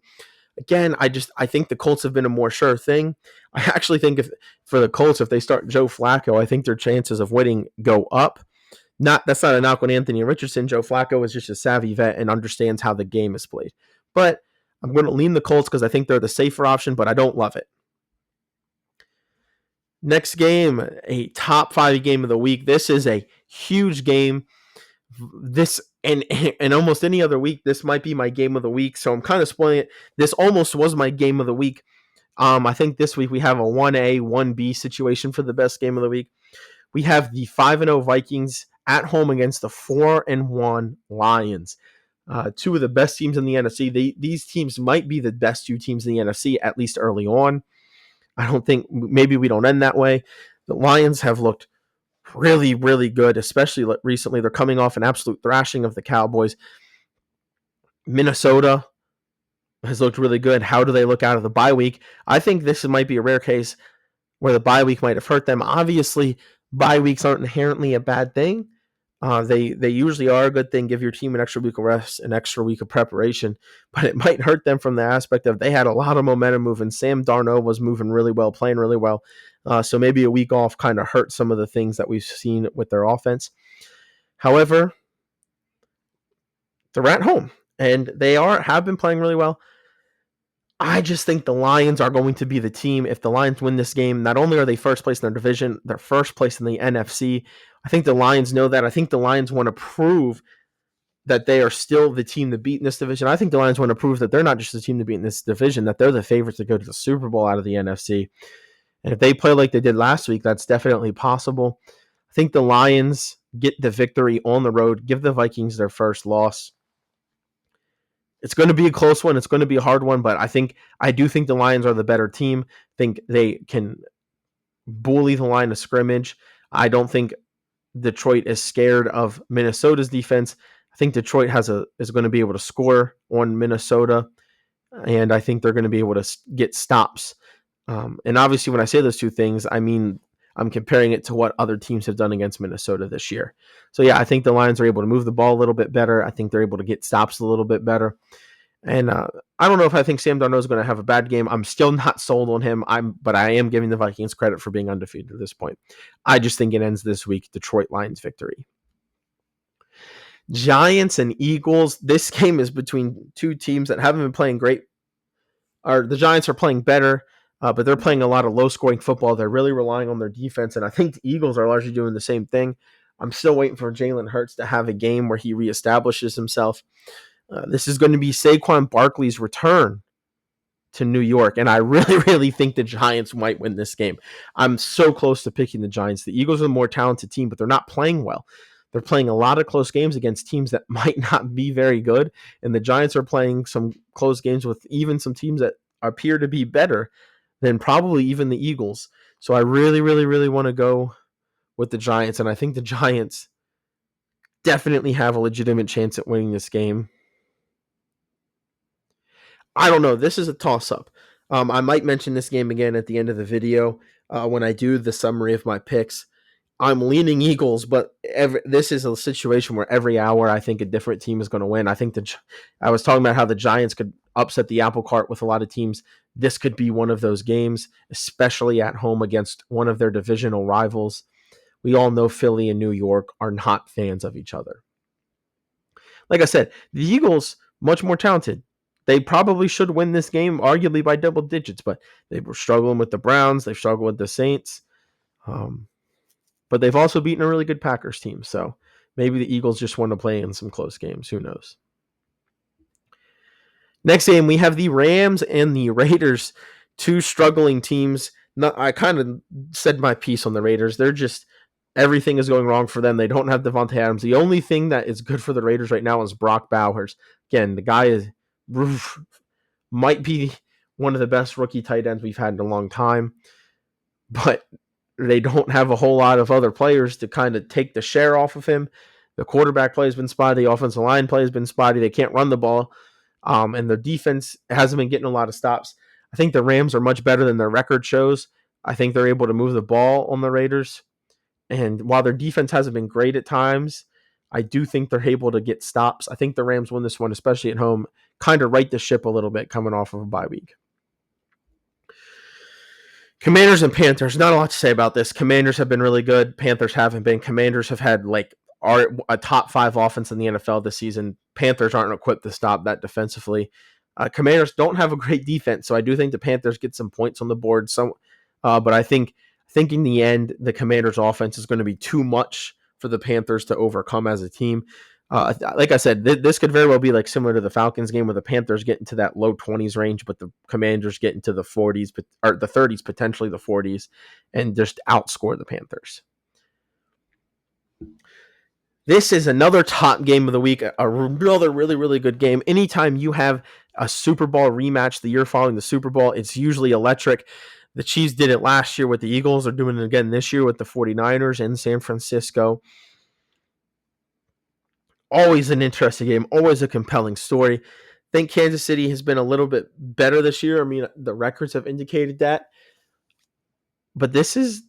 Again, I think the Colts have been a more sure thing. I actually think for the Colts, if they start Joe Flacco, I think their chances of winning go up. That's not a knock on Anthony Richardson. Joe Flacco is just a savvy vet and understands how the game is played. But I'm going to lean the Colts because I think they're the safer option, but I don't love it. Next game, a top 5 game of the week. This is a huge game. This and almost any other week, this might be my game of the week. So I'm kind of spoiling it. This almost was my game of the week. I think this week we have a 1A, 1B situation for the best game of the week. We have the 5-0 Vikings at home against the 4-1 Lions. Two of the best teams in the NFC. These teams might be the best 2 teams in the NFC, at least early on. I don't think, maybe we don't end that way. The Lions have looked really, really good, especially recently. They're coming off an absolute thrashing of the Cowboys. Minnesota has looked really good. How do they look out of the bye week? I think this might be a rare case where the bye week might have hurt them. Obviously, bye weeks aren't inherently a bad thing. They usually are a good thing. Give your team an extra week of rest, an extra week of preparation, but it might hurt them from the aspect of they had a lot of momentum moving. Sam Darnold was moving really well, playing really well. So maybe a week off kind of hurt some of the things that we've seen with their offense. However, they're at home and they have been playing really well. I just think the Lions are going to be the team. If the Lions win this game, not only are they first place in their division, they're first place in the NFC. I think the Lions know that. I think the Lions want to prove that they are still the team to beat in this division. I think the Lions want to prove that they're not just the team to beat in this division, that they're the favorites to go to the Super Bowl out of the NFC. And if they play like they did last week, that's definitely possible. I think the Lions get the victory on the road, give the Vikings their first loss. It's going to be a close one. It's going to be a hard one, but I do think the Lions are the better team. I think they can bully the line of scrimmage. I don't think Detroit is scared of Minnesota's defense. I think Detroit is going to be able to score on Minnesota, and I think they're going to be able to get stops. And obviously, when I say those two things, I mean I'm comparing it to what other teams have done against Minnesota this year. So yeah, I think the Lions are able to move the ball a little bit better. I think they're able to get stops a little bit better. And I don't know if I think Sam Darnold is going to have a bad game. I'm still not sold on him. But I am giving the Vikings credit for being undefeated at this point. I just think it ends this week. Detroit Lions victory. Giants and Eagles. This game is between 2 teams that haven't been playing great. The Giants are playing better, but they're playing a lot of low-scoring football. They're really relying on their defense, and I think the Eagles are largely doing the same thing. I'm still waiting for Jalen Hurts to have a game where he reestablishes himself. This is going to be Saquon Barkley's return to New York, and I really, really think the Giants might win this game. I'm so close to picking the Giants. The Eagles are the more talented team, but they're not playing well. They're playing a lot of close games against teams that might not be very good, and the Giants are playing some close games with even some teams that appear to be better than probably even the Eagles. So I really, really, really want to go with the Giants, and I think the Giants definitely have a legitimate chance at winning this game. I don't know. This is a toss-up. I might mention this game again at the end of the video when I do the summary of my picks. I'm leaning Eagles, but this is a situation where every hour I think a different team is going to win. I think I was talking about how the Giants could upset the apple cart with a lot of teams. This could be one of those games, especially at home against one of their divisional rivals. We all know Philly and New York are not fans of each other. Like I said, the Eagles, much more talented. They probably should win this game, arguably by double digits, but they were struggling with the Browns. They've struggled with the Saints. But they've also beaten a really good Packers team. So maybe the Eagles just want to play in some close games. Who knows? Next game, we have the Rams and the Raiders, 2 struggling teams. I kind of said my piece on the Raiders. They're just, everything is going wrong for them. They don't have Devontae Adams. The only thing that is good for the Raiders right now is Brock Bowers. Again, the guy might be one of the best rookie tight ends we've had in a long time, but they don't have a whole lot of other players to kind of take the share off of him. The quarterback play has been spotty. The offensive line play has been spotty. They can't run the ball, and their defense hasn't been getting a lot of stops. I think the Rams are much better than their record shows. I think they're able to move the ball on the Raiders, and while their defense hasn't been great at times, I do think they're able to get stops. I think the Rams win this one, especially at home, kind of right the ship a little bit coming off of a bye week. Commanders and Panthers, not a lot to say about this. Commanders have been really good. Panthers haven't been. Commanders have had a top 5 offense in the NFL this season. Panthers aren't equipped to stop that defensively. Commanders don't have a great defense, so I do think the Panthers get some points on the board. But I think in the end, the Commanders' offense is going to be too much for the Panthers to overcome as a team. Like I said, this could very well be like similar to the Falcons game, where the Panthers get into that low 20s range, but the Commanders get into the 40s, or the 30s, potentially the 40s, and just outscore the Panthers. This is another top game of the week, another really, really good game. Anytime you have a Super Bowl rematch the year following the Super Bowl, it's usually electric. The Chiefs did it last year with the Eagles. They're doing it again this year with the 49ers in San Francisco. Always an interesting game, always a compelling story. I think Kansas City has been a little bit better this year. I mean, the records have indicated that. But this is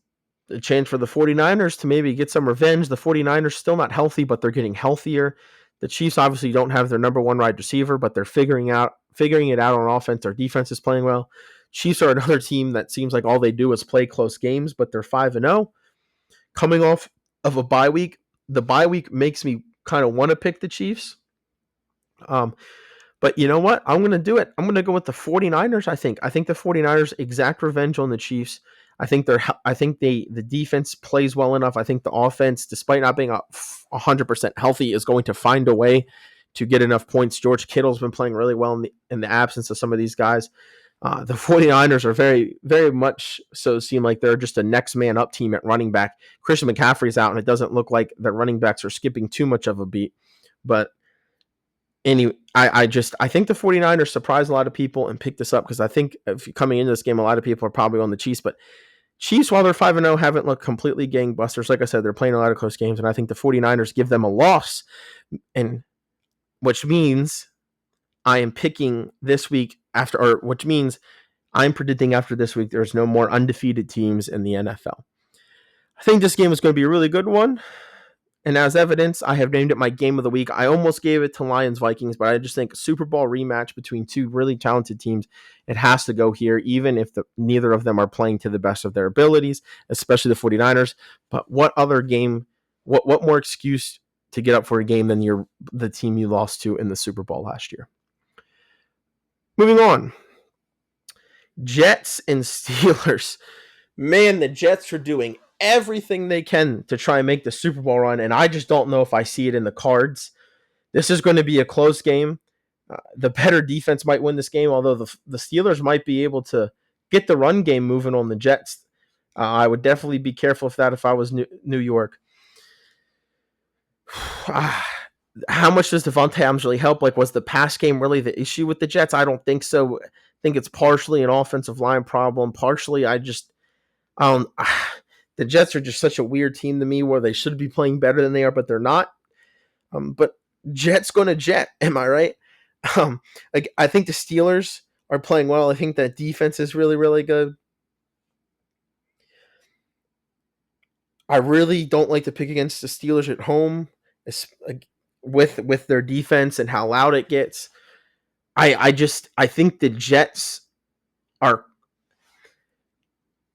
a chance for the 49ers to maybe get some revenge. The 49ers still not healthy, but they're getting healthier. The Chiefs obviously don't have their number one wide receiver, but they're figuring it out on offense. Their defense is playing well. Chiefs are another team that seems like all they do is play close games, but they're 5-0. Coming off of a bye week, the bye week makes me kind of want to pick the Chiefs. But you know what? I'm going to do it. I'm going to go with the 49ers, I think. I think the 49ers exact revenge on the Chiefs. I think the defense plays well enough. I think the offense, despite not being 100% healthy, is going to find a way to get enough points. George Kittle's been playing really well in the absence of some of these guys. The 49ers are very, very much so seem like they're just a next man up team at running back. Christian McCaffrey's out, and it doesn't look like the running backs are skipping too much of a beat. But anyway, I think the 49ers surprised a lot of people and picked this up, because I think if coming into this game, a lot of people are probably on the Chiefs. But Chiefs, while they're 5-0, haven't looked completely gangbusters. Like I said, they're playing a lot of close games, and I think the 49ers give them a loss, and which means I am picking this week which means I'm predicting after this week there's no more undefeated teams in the NFL. I think this game is going to be a really good one. And as evidence, I have named it my game of the week. I almost gave it to Lions-Vikings, but I just think a Super Bowl rematch between two really talented teams, it has to go here, even if neither of them are playing to the best of their abilities, especially the 49ers. But what other game, what more excuse to get up for a game than the team you lost to in the Super Bowl last year? Moving on. Jets and Steelers. Man, the Jets are doing everything they can to try and make the Super Bowl run, and I just don't know if I see it in the cards. This is going to be a close game. The better defense might win this game, although the Steelers might be able to get the run game moving on the Jets. I would definitely be careful of that if I was New York. How much does Devontae Adams really help? Like, was the pass game really the issue with the Jets? I don't think so. I think it's partially an offensive line problem. Partially, the Jets are just such a weird team to me, where they should be playing better than they are, but they're not. But Jets going to jet, am I right? I think the Steelers are playing well. I think that defense is really, really good. I really don't like to pick against the Steelers at home, with their defense and how loud it gets. I think the Jets are.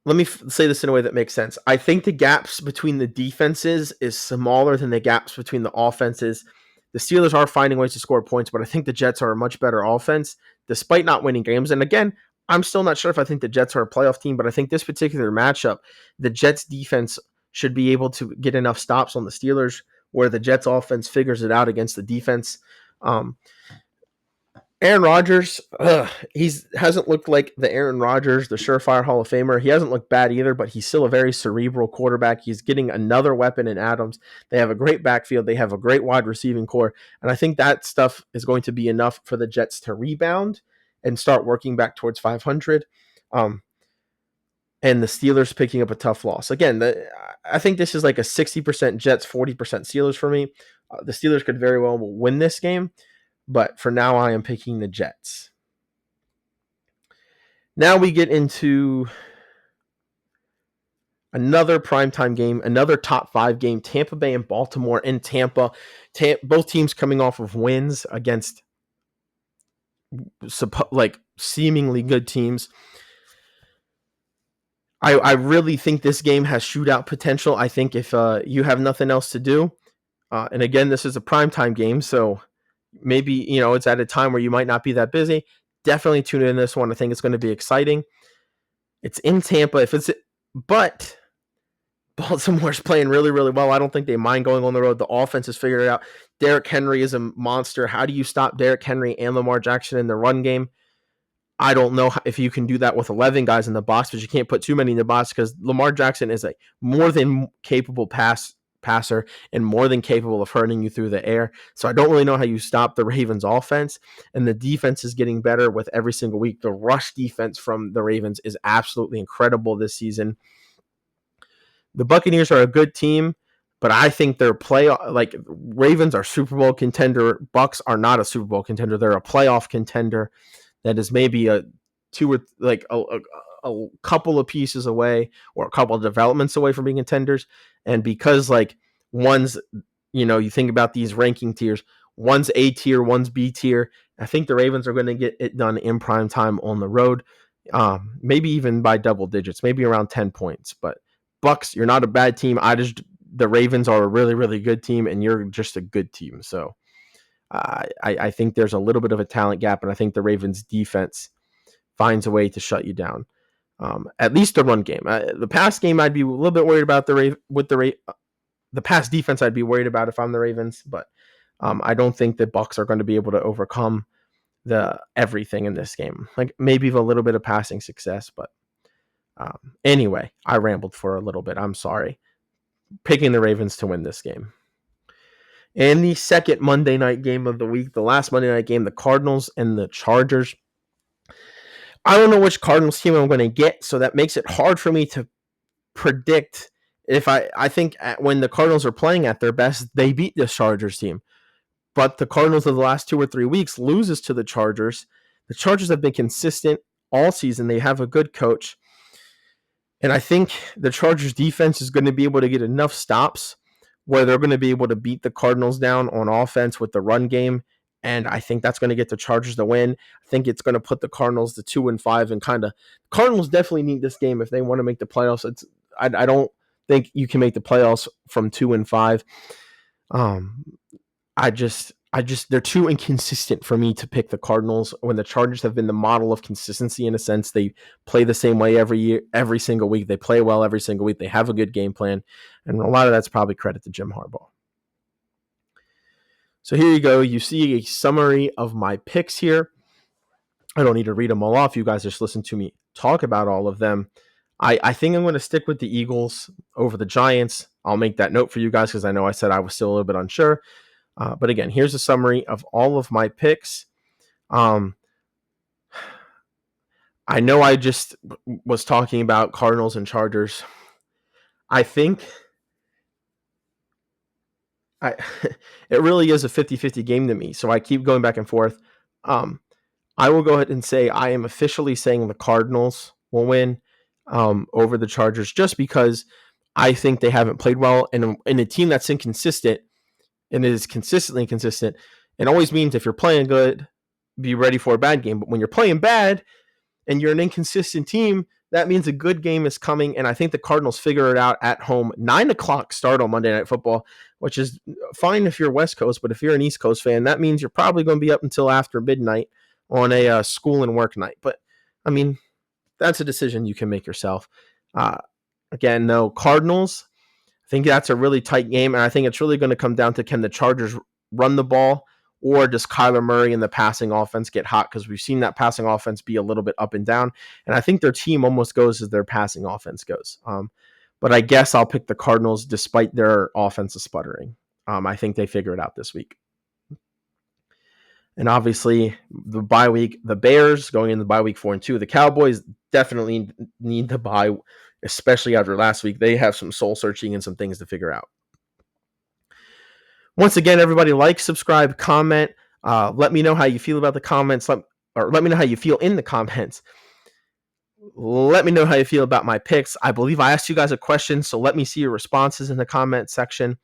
Let me say this in a way that makes sense. I think the gaps between the defenses is smaller than the gaps between the offenses. The Steelers are finding ways to score points, but I think the Jets are a much better offense, despite not winning games. And again, I'm still not sure if I think the Jets are a playoff team, but I think this particular matchup, the Jets defense should be able to get enough stops on the Steelers, where the Jets offense figures it out against the defense. Aaron Rodgers, he hasn't looked like the Aaron Rodgers, the surefire Hall of Famer. He hasn't looked bad either, but he's still a very cerebral quarterback. He's getting another weapon in Adams. They have a great backfield. They have a great wide receiving core. And I think that stuff is going to be enough for the Jets to rebound and start working back towards 500. And the Steelers picking up a tough loss. Again, I think this is like a 60% Jets, 40% Steelers for me. The Steelers could very well win this game, but for now, I am picking the Jets. Now we get into another primetime game, another top 5 game, Tampa Bay and Baltimore in Tampa. Both teams coming off of wins against seemingly good teams. I really think this game has shootout potential. I think if you have nothing else to do, and again, this is a primetime game, so maybe, it's at a time where you might not be that busy, definitely tune in this one. I think it's going to be exciting. It's in Tampa. But Baltimore's playing really, really well. I don't think they mind going on the road. The offense has figured it out. Derrick Henry is a monster. How do you stop Derrick Henry and Lamar Jackson in the run game? I don't know if you can do that with 11 guys in the box, but you can't put too many in the box because Lamar Jackson is a more than capable passer and more than capable of hurting you through the air. So I don't really know how you stop the Ravens offense, and the defense is getting better with every single week. The rush defense from the Ravens is absolutely incredible this season. The Buccaneers are a good team, but I think they're Ravens are Super Bowl contender. Bucs are not a Super Bowl contender. They're a playoff contender that is maybe a couple of pieces away or a couple of developments away from being contenders. And because one's, you think about these ranking tiers, one's A tier, one's B tier. I think the Ravens are going to get it done in prime time on the road, maybe even by double digits, maybe around 10 points. But Bucs, you're not a bad team. The Ravens are a really, really good team, and you're just a good team. So I think there's a little bit of a talent gap, and I think the Ravens defense finds a way to shut you down. At least the run game. The pass game, I'd be a little bit worried about the pass defense. I'd be worried about if I'm the Ravens, but I don't think the Bucs are going to be able to overcome everything in this game. Like maybe a little bit of passing success, but anyway, I rambled for a little bit. I'm sorry. Picking the Ravens to win this game. And the second Monday night game of the week, the last Monday night game, the Cardinals and the Chargers. I don't know which Cardinals team I'm going to get, so that makes it hard for me to predict. If I think when the Cardinals are playing at their best, they beat the Chargers team. But the Cardinals of the last 2 or 3 weeks loses to the Chargers. The Chargers have been consistent all season. They have a good coach. And I think the Chargers defense is going to be able to get enough stops where they're going to be able to beat the Cardinals down on offense with the run game. And I think that's going to get the Chargers the win. I think it's going to put the Cardinals to 2-5 and Cardinals definitely need this game if they want to make the playoffs. I don't think you can make the playoffs from 2-5. They're too inconsistent for me to pick the Cardinals when the Chargers have been the model of consistency in a sense. They play the same way every year, every single week. They play well every single week. They have a good game plan. And a lot of that's probably credit to Jim Harbaugh. So here you go. You see a summary of my picks here. I don't need to read them all off. You guys just listen to me talk about all of them. I think I'm going to stick with the Eagles over the Giants. I'll make that note for you guys because I know I said I was still a little bit unsure. But again, here's a summary of all of my picks. I know I just was talking about Cardinals and Chargers. I think it really is a 50-50 game to me. So I keep going back and forth. I will go ahead and say I am officially saying the Cardinals will win over the Chargers just because I think they haven't played well. And in a team that's inconsistent, and it is consistently inconsistent, it always means if you're playing good, be ready for a bad game. But when you're playing bad and you're an inconsistent team, that means a good game is coming. And I think the Cardinals figure it out at home. 9:00 start on Monday Night Football, which is fine if you're West Coast. But if you're an East Coast fan, that means you're probably going to be up until after midnight on a school and work night. But, I mean, that's a decision you can make yourself. Again, no, Cardinals. I think that's a really tight game, and I think it's really going to come down to can the Chargers run the ball or does Kyler Murray and the passing offense get hot? Because we've seen that passing offense be a little bit up and down, and I think their team almost goes as their passing offense goes. But I guess I'll pick the Cardinals despite their offensive sputtering. I think they figure it out this week. And obviously, the bye week, the Bears going into the bye week 4-2. The Cowboys definitely need the bye, especially after last week. They have some soul searching and some things to figure out. Once again, everybody like, subscribe, comment. Let me know how you feel about the comments, or let me know how you feel in the comments. Let me know how you feel about my picks. I believe I asked you guys a question, so let me see your responses in the comment section.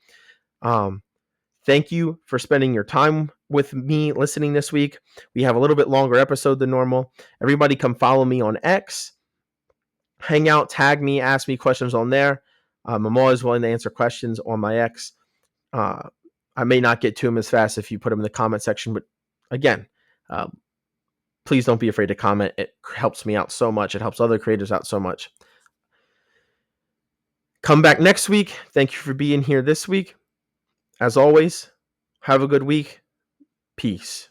Thank you for spending your time with me listening this week. We have a little bit longer episode than normal. Everybody come follow me on X. Hang out, tag me, ask me questions on there. I'm always willing to answer questions on my X. I may not get to them as fast if you put them in the comment section, but again, please don't be afraid to comment. It helps me out so much. It helps other creators out so much. Come back next week. Thank you for being here this week. As always, have a good week. Peace.